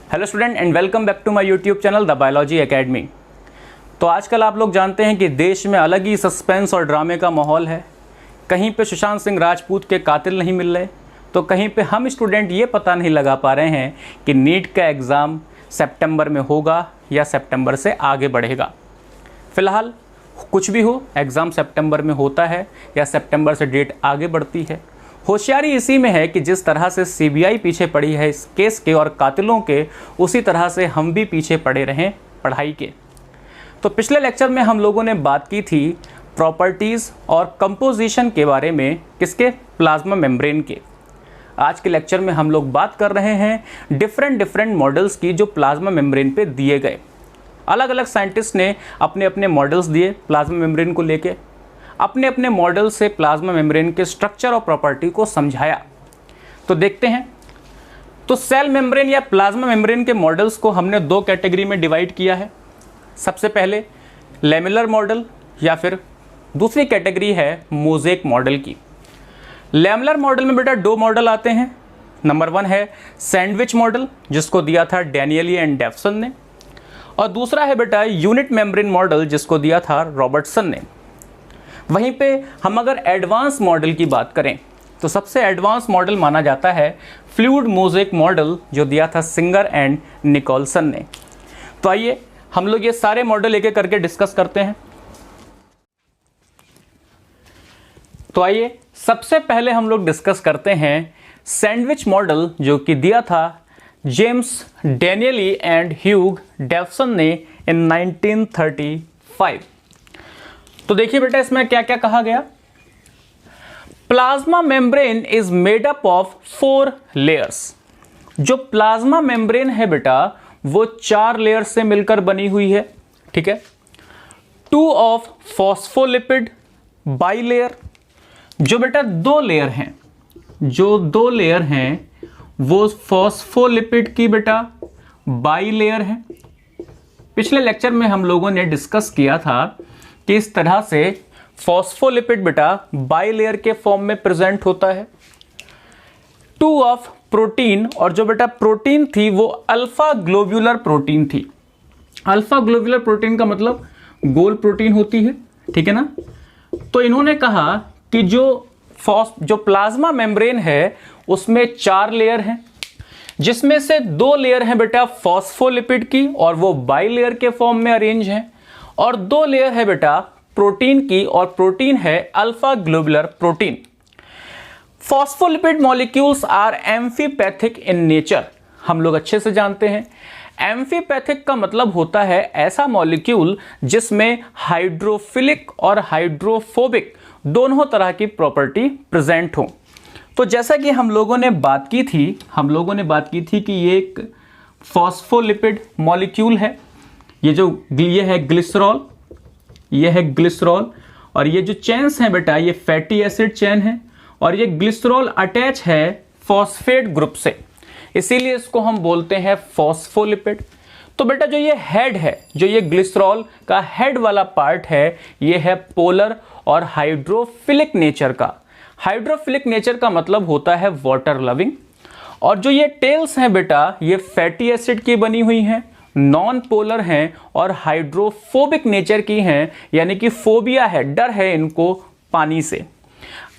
Hello student and welcome back to my YouTube channel the biology academy. तो आजकल आप लोग जानते हैं कि देश में अलग ही सस्पेंस और ड्रामे का माहौल है। कहीं पे सुशांत सिंह राजपूत के कातिल नहीं मिल रहे, तो कहीं पे हम स्टूडेंट ये पता नहीं लगा पा रहे हैं कि नीट का एग्ज़ाम सितंबर में होगा या सितंबर से आगे बढ़ेगा। फ़िलहाल कुछ भी हो, एग्ज़ाम सितंबर में होता है या सितंबर से डेट आगे बढ़ती है। होशियारी इसी में है कि जिस तरह से सीबीआई पीछे पड़ी है इस केस के और कातिलों के, उसी तरह से हम भी पीछे पड़े रहें पढ़ाई के। तो पिछले लेक्चर में हम लोगों ने बात की थी प्रॉपर्टीज़ और कंपोजिशन के बारे में, किसके? प्लाज्मा मेम्ब्रेन के। आज के लेक्चर में हम लोग बात कर रहे हैं डिफरेंट मॉडल्स की जो प्लाज्मा मेम्ब्रेन पे दिए गए। अलग अलग साइंटिस्ट ने अपने अपने मॉडल्स दिए प्लाज्मा मेम्ब्रेन को लेके, अपने अपने मॉडल से प्लाज्मा मेम्ब्रेन के स्ट्रक्चर और प्रॉपर्टी को समझाया। तो देखते हैं। तो सेल मेम्ब्रेन या प्लाज्मा मेम्ब्रेन के मॉडल्स को हमने दो कैटेगरी में डिवाइड किया है। सबसे पहले लेमिलर मॉडल या फिर दूसरी कैटेगरी है मोज़ेक मॉडल की। लेमिलर मॉडल में बेटा दो मॉडल आते हैं। नंबर 1 है सैंडविच मॉडल, जिसको दिया था डैनियली एंड डेफसन ने, और दूसरा है बेटा यूनिट मेम्ब्रेन मॉडल, जिसको दिया था रॉबर्टसन ने। वहीं पे हम अगर एडवांस मॉडल की बात करें तो सबसे एडवांस मॉडल माना जाता है फ्लूइड मोज़ेक मॉडल, जो दिया था सिंगर एंड निकोलसन ने। तो आइए हम लोग ये सारे मॉडल एक एक करके डिस्कस करते हैं। तो आइए सबसे पहले हम लोग डिस्कस करते हैं सैंडविच मॉडल, जो कि दिया था जेम्स डैनियली एंड ह्यूग डेफसन ने इन 1935। तो देखिए बेटा इसमें क्या क्या कहा गया। Plasma membrane is made up of 4 layers. जो प्लाज्मा मेम्ब्रेन है बेटा वो 4 लेयर से मिलकर बनी हुई है, ठीक है। 2 ऑफ फॉस्फोलिपिड बाइलेयर। जो बेटा 2 लेयर हैं, जो 2 लेयर हैं वो फॉस्फोलिपिड की बेटा बाइलेयर है। पिछले लेक्चर में हम लोगों ने डिस्कस किया था कि इस तरह से फॉस्फोलिपिड बेटा बाइलेयर के फॉर्म में प्रेजेंट होता है। 2 ऑफ प्रोटीन, और जो बेटा प्रोटीन थी वो अल्फा ग्लोब्यूलर प्रोटीन थी। अल्फा ग्लोब्यूलर प्रोटीन का मतलब गोल प्रोटीन होती है, ठीक है ना। तो इन्होंने कहा कि जो प्लाज्मा मेम्ब्रेन है उसमें 4 लेयर हैं, जिसमें से 2 लेयर हैं बेटा फॉस्फोलिपिड की और वो बाइलेयर के फॉर्म में अरेंज हैं, और 2 लेयर है बेटा प्रोटीन की और प्रोटीन है alpha globular protein. Phospholipid molecules are amphipathic in nature. हम लोग अच्छे से जानते हैं एम्फीपैथिक का मतलब होता है ऐसा मॉलिक्यूल जिसमें हाइड्रोफिलिक और हाइड्रोफोबिक दोनों तरह की प्रॉपर्टी प्रेजेंट हो। तो जैसा कि हम लोगों ने बात की थी कि ये एक फॉस्फोलिपिड मॉलिक्यूल है। ये है ग्लिसरॉल, ये है ग्लिसरॉल, और ये जो चेन्स हैं बेटा ये फैटी एसिड चेन है, और ये ग्लिसरॉल अटैच है फॉस्फेट ग्रुप से, इसीलिए इसको हम बोलते हैं फॉस्फोलिपिड। तो बेटा जो ये हेड है, जो ये ग्लिसरॉल का हेड वाला पार्ट है, ये है पोलर और हाइड्रोफिलिक नेचर का। हाइड्रोफिलिक नेचर का मतलब होता है वाटर लविंग। और जो ये टेल्स हैं बेटा ये फैटी एसिड की बनी हुई हैं, नॉन पोलर हैं और हाइड्रोफोबिक नेचर की हैं, यानी कि फोबिया है, डर है इनको पानी से।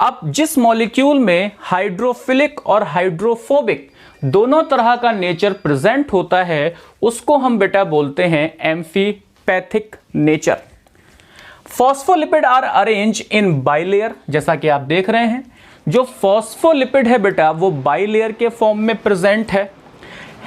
अब जिस मॉलिक्यूल में हाइड्रोफिलिक और हाइड्रोफोबिक दोनों तरह का नेचर प्रेजेंट होता है उसको हम बेटा बोलते हैं amphipathic nature. Phospholipid are arrange in bilayer, जैसा कि आप देख रहे हैं जो फॉस्फोलिपिड है बेटा वो बाइलेयर के फॉर्म में प्रेजेंट है,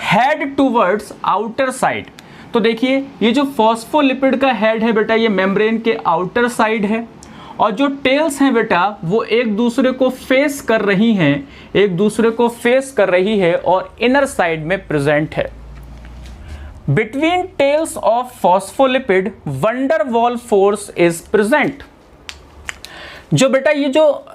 हेड टूवर्ड्स आउटर साइड। तो देखिए ये जो फॉस्फोलिपिड का हेड है बेटा ये मेम्ब्रेन के आउटर साइड है, और जो टेल्स हैं बेटा वो एक दूसरे को फेस कर रही है और इनर साइड में प्रेजेंट है। Between tails of phospholipid van der Waals force is present. जो बेटा ये जो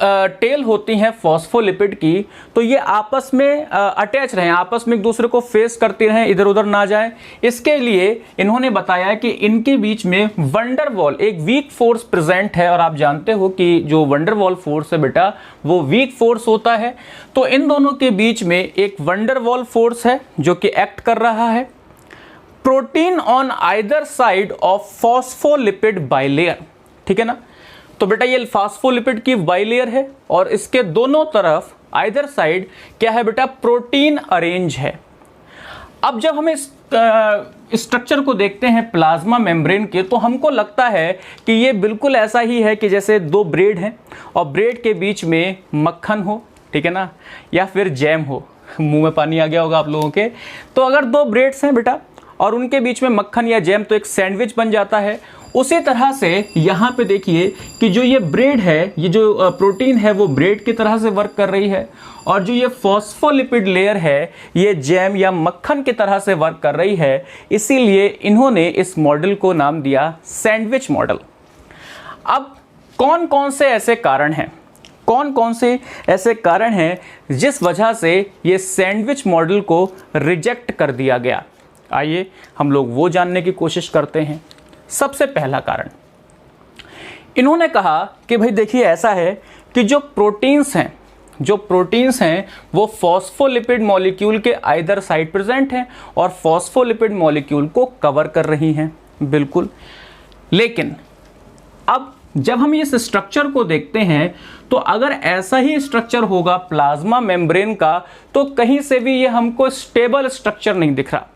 टेल होती हैं फॉस्फोलिपिड की, तो ये आपस में अटैच रहें, आपस में एक दूसरे को फेस करती रहें, इधर उधर ना जाएं। इसके लिए इन्होंने बताया कि इनके बीच में वंडरवॉल, एक वीक फोर्स प्रेजेंट है। और आप जानते हो कि जो वंडरवॉल फोर्स है बेटा वो वीक फोर्स होता है। तो इन दोनों के बीच में एक वंडरवॉल फोर्स है जो कि एक्ट कर रहा है। Protein on either side of phospholipid bilayer, ठीक है ना। तो बेटा ये फॉस्फोलिपिड की बाइलेयर है और इसके दोनों तरफ आइदर साइड क्या है बेटा, प्रोटीन अरेंज है। अब जब हम इस स्ट्रक्चर को देखते हैं प्लाज्मा मेम्ब्रेन के, तो हमको लगता है कि ये बिल्कुल ऐसा ही है कि जैसे दो ब्रेड हैं और ब्रेड के बीच में मक्खन हो, ठीक है ना, या फिर जैम हो। मुंह में पानी आ गया होगा आप लोगों के। तो अगर दो ब्रेड्स हैं बेटा और उनके बीच में मक्खन या जैम, तो एक सैंडविच बन जाता है। उसी तरह से यहाँ पे देखिए कि जो ये ब्रेड है, ये जो प्रोटीन है वो ब्रेड की तरह से वर्क कर रही है, और जो ये फॉस्फोलिपिड लेयर है ये जैम या मक्खन की तरह से वर्क कर रही है। इसीलिए इन्होंने इस मॉडल को नाम दिया सैंडविच मॉडल। अब कौन कौन से ऐसे कारण हैं, कौन कौन से ऐसे कारण हैं जिस वजह से ये सैंडविच मॉडल को रिजेक्ट कर दिया गया? आइए हम लोग वो जानने की कोशिश करते हैं। सबसे पहला कारण इन्होंने कहा कि भाई देखिए ऐसा है कि जो प्रोटीन्स हैं वो फॉस्फोलिपिड मॉलिक्यूल के आइदर साइड प्रेजेंट हैं और फॉस्फोलिपिड मॉलिक्यूल को कवर कर रही हैं, बिल्कुल। लेकिन अब जब हम इस स्ट्रक्चर को देखते हैं तो अगर ऐसा ही स्ट्रक्चर होगा प्लाज्मा मेम्ब्रेन का, तो कहीं से भी ये हमको स्टेबल स्ट्रक्चर नहीं दिख रहा।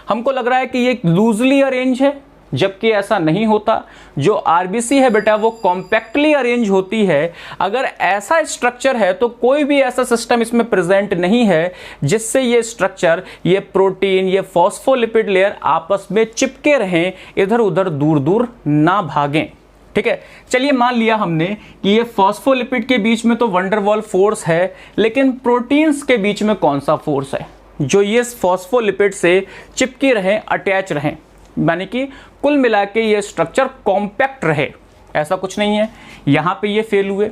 हमको लग रहा है कि ये लूजली अरेंज है, जबकि ऐसा नहीं होता। जो आरबीसी है बेटा वो कॉम्पैक्टली अरेंज होती है। अगर ऐसा स्ट्रक्चर है तो कोई भी ऐसा सिस्टम इसमें प्रेजेंट नहीं है जिससे ये स्ट्रक्चर, ये प्रोटीन, ये फॉस्फोलिपिड लेयर आपस में चिपके रहें, इधर उधर दूर दूर ना भागें, ठीक है। चलिए मान लिया हमने कि ये फॉस्फोलिपिड के बीच में तो वंडरवॉल फोर्स है, लेकिन प्रोटीन्स के बीच में कौन सा फोर्स है जो ये फॉस्फोलिपिड से चिपके रहें, अटैच रहें, यानी कि कुल मिला के ये स्ट्रक्चर कॉम्पैक्ट रहे? ऐसा कुछ नहीं है, यहां पे ये फेल हुए।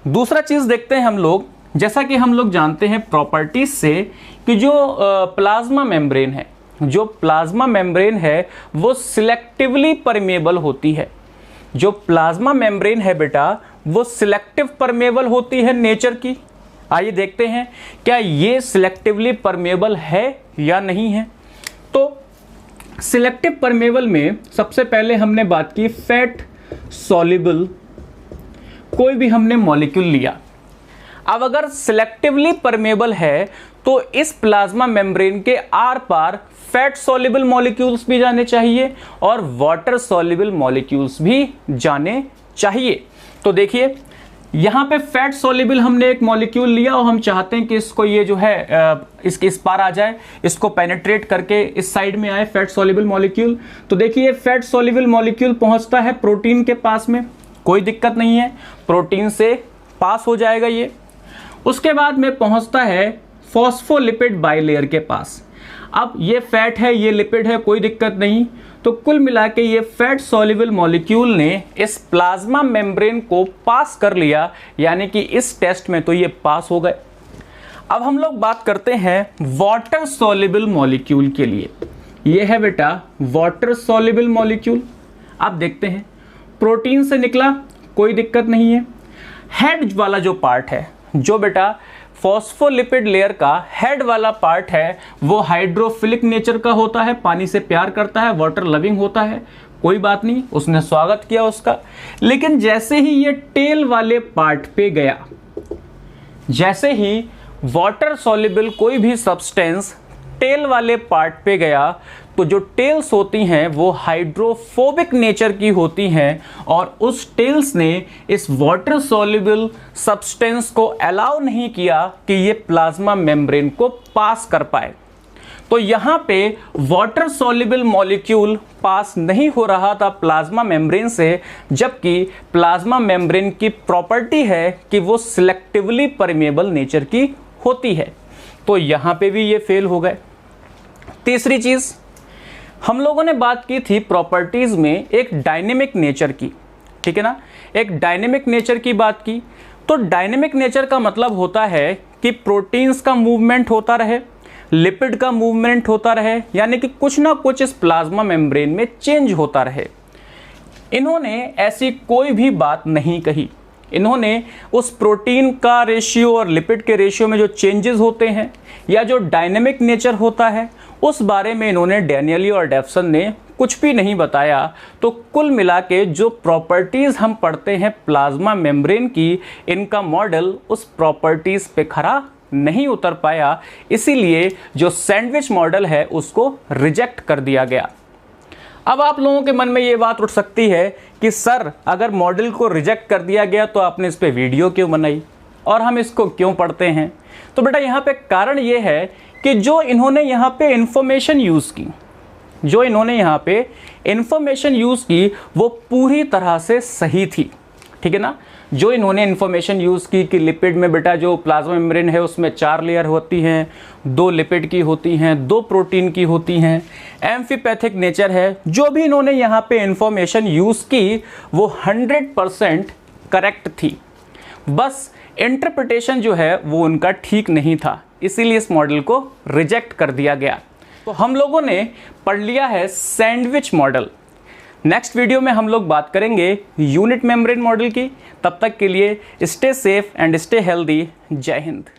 दूसरा चीज देखते हैं हम लोग, जैसा कि हम लोग जानते हैं प्रॉपर्टीज से कि जो प्लाज्मा मेम्ब्रेन है वो सिलेक्टिवली परमेबल होती है। जो प्लाज्मा मेम्ब्रेन है बेटा वो सिलेक्टिव परमेबल होती है नेचर की। आइए देखते हैं क्या ये सिलेक्टिवली परमेबल है या नहीं है। तो सिलेक्टिव परमेबल में सबसे पहले हमने बात की फैट सॉल्युबल कोई भी हमने मॉलिक्यूल लिया। अब अगर सिलेक्टिवली परमेबल है तो इस प्लाज्मा मेम्ब्रेन के आर पार फैट सॉल्युबल मॉलिक्यूल्स भी जाने चाहिए और वाटर सॉल्युबल मॉलिक्यूल्स भी जाने चाहिए। तो देखिए यहां पे फैट सॉल्युबल हमने एक मॉलिक्यूल लिया और हम चाहते हैं कि इसको ये जो है इसके इस पार आ जाए, इसको पेनिट्रेट करके इस साइड में आए फैट सॉल्युबल मॉलिक्यूल। तो देखिए फैट सॉल्युबल मॉलिक्यूल पहुंचता है प्रोटीन के पास में, कोई दिक्कत नहीं है, प्रोटीन से पास हो जाएगा ये। उसके बाद में पहुंचता है फॉस्फोलिपिड बाइलेयर के पास। अब ये फैट है, ये लिपिड है, कोई दिक्कत नहीं। तो कुल मिला के ये फैट सॉल्युबल मॉलिक्यूल ने इस प्लाज्मा मेम्ब्रेन को पास कर लिया, यानी कि इस टेस्ट में तो ये पास हो गए। अब हम लोग बात करते हैं वाटर सॉल्युबल मॉलिक्यूल के लिए। ये है बेटा वाटर सॉल्युबल मॉलिक्यूल। आप देखते हैं प्रोटीन से निकला, कोई दिक्कत नहीं है। हेड वाला जो पार्ट है, जो बेटा फॉस्फोलिपिड लेयर का हेड वाला पार्ट है, वो हाइड्रोफिलिक नेचर का होता है, पानी से प्यार करता है, वाटर लविंग होता है, कोई बात नहीं, उसने स्वागत किया उसका। लेकिन जैसे ही ये टेल वाले पार्ट पे गया, जैसे ही वाटर सॉल्युबल कोई भी सब्सटेंस टेल वाले पार्ट पे गया, तो जो टेल्स होती हैं वो हाइड्रोफोबिक नेचर की होती हैं और उस टेल्स ने इस वाटर सॉल्युबल सब्सटेंस को अलाउ नहीं किया कि ये प्लाज्मा मेम्ब्रेन को पास कर पाए। तो यहाँ पे वाटर सॉल्युबल मॉलिक्यूल पास नहीं हो रहा था प्लाज्मा मेम्ब्रेन से, जबकि प्लाज्मा मेम्ब्रेन की प्रॉपर्टी है कि वो सिलेक्टिवली परमेबल नेचर की होती है। तो यहाँ पे भी ये फेल हो गए। तीसरी चीज हम लोगों ने बात की थी प्रॉपर्टीज में एक डायनेमिक नेचर की। ठीक है ना। एक डायनेमिक नेचर की बात की, तो डायनेमिक नेचर का मतलब होता है कि प्रोटीन्स का मूवमेंट होता रहे, लिपिड का मूवमेंट होता रहे, यानी कि कुछ ना कुछ इस प्लाज्मा मेम्ब्रेन में चेंज होता रहे। इन्होंने ऐसी कोई भी बात नहीं कही। इन्होंने उस प्रोटीन का रेशियो और लिपिड के रेशियो में जो चेंजेस होते हैं या जो डायनेमिक नेचर होता है उस बारे में इन्होंने डैनियली और डेफसन ने कुछ भी नहीं बताया। तो कुल मिला के जो प्रॉपर्टीज़ हम पढ़ते हैं प्लाज्मा मेम्ब्रेन की, इनका मॉडल उस प्रॉपर्टीज़ पे खरा नहीं उतर पाया, इसीलिए जो सैंडविच मॉडल है उसको रिजेक्ट कर दिया गया। अब आप लोगों के मन में ये बात उठ सकती है कि सर अगर मॉडल को रिजेक्ट कर दिया गया तो आपने इस पे वीडियो क्यों बनाई और हम इसको क्यों पढ़ते हैं। तो बेटा यहाँ पे कारण ये है कि जो इन्होंने यहाँ पे इंफॉर्मेशन यूज़ की, वो पूरी तरह से सही थी, ठीक है ना। जो इन्होंने इन्फॉर्मेशन यूज़ की कि लिपिड में बेटा जो प्लाज्मा मेम्ब्रेन है उसमें 4 लेयर होती हैं, 2 लिपिड की होती हैं, 2 प्रोटीन की होती हैं, एम्फीपैथिक नेचर है, जो भी इन्होंने यहाँ पे इन्फॉर्मेशन यूज़ की वो 100% करेक्ट थी। बस इंटरप्रिटेशन जो है वो उनका ठीक नहीं था, इसीलिए इस मॉडल को रिजेक्ट कर दिया गया। तो हम लोगों ने पढ़ लिया है सैंडविच मॉडल। नेक्स्ट वीडियो में हम लोग बात करेंगे यूनिट मेम्ब्रेन मॉडल की। तब तक के लिए stay safe and stay healthy. जय हिंद।